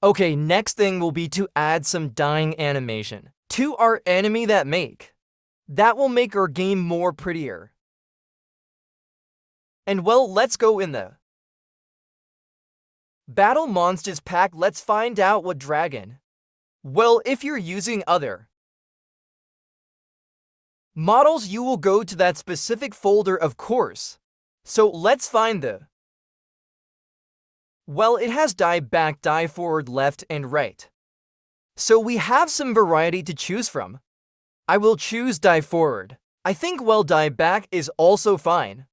Okay, next thing will be to add some dying animation to our enemy that will make our game more prettier. And well, let's go in the Battle Monsters pack. Let's find out what dragon. Well, if you're using other models, you will go to that specific folder, of course. So let's find the Well, it has die back, die forward, left, and right. So we have some variety to choose from. I will choose die forward. I think well, die back is also fine.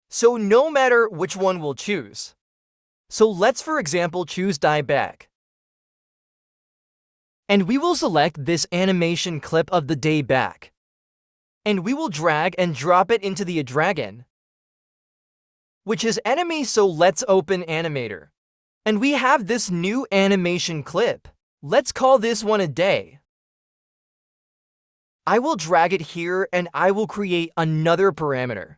So no matter which one we'll choose. So let's for example choose die back. And we will select this animation clip of the day back. And we will drag and drop it into the dragon, which is enemy. So let's open animator. And we have this new animation clip. Let's call this one a day. I will drag it here and I will create another parameter.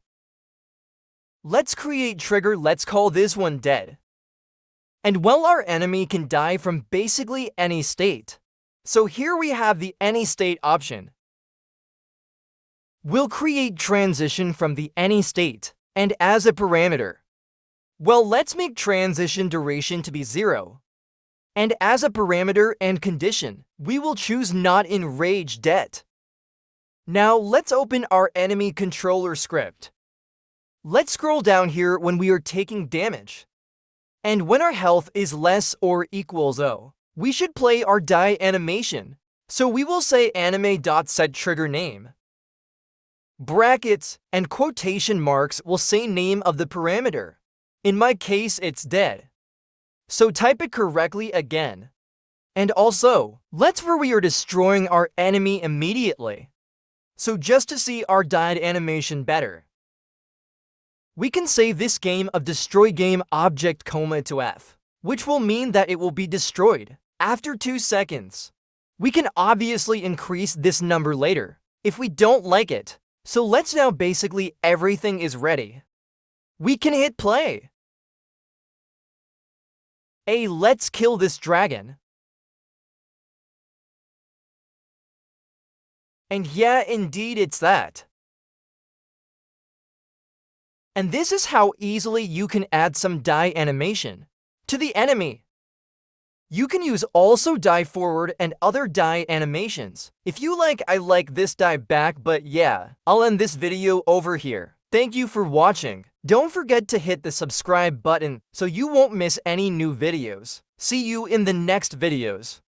Let's create trigger. Let's call this one dead. And well, our enemy can die from basically any state. So here we have the any state option. We'll create transition from the any state and as a parameter. Well, let's make transition duration to be 0. And as a parameter and condition, we will choose not enrage dead. Now let's open our enemy controller script. Let's scroll down here when we are taking damage. And when our health is less or equals 0, we should play our die animation. So we will say anime.setTriggerName. Brackets and quotation marks will say name of the parameter. In my case, it's dead. So type it correctly again. And also, let's where we are destroying our enemy immediately. So just to see our died animation better, we can save this game of destroy game object coma to F, which will mean that it will be destroyed after 2 seconds. We can obviously increase this number later if we don't like it. So let's now basically everything is ready. We can hit play. Let's kill this dragon. And yeah, indeed it's that. And this is how easily you can add some die animation to the enemy. You can use also die forward and other die animations. If you like, I like this die back, but yeah, I'll end this video over here. Thank you for watching. Don't forget to hit the subscribe button so you won't miss any new videos. See you in the next videos.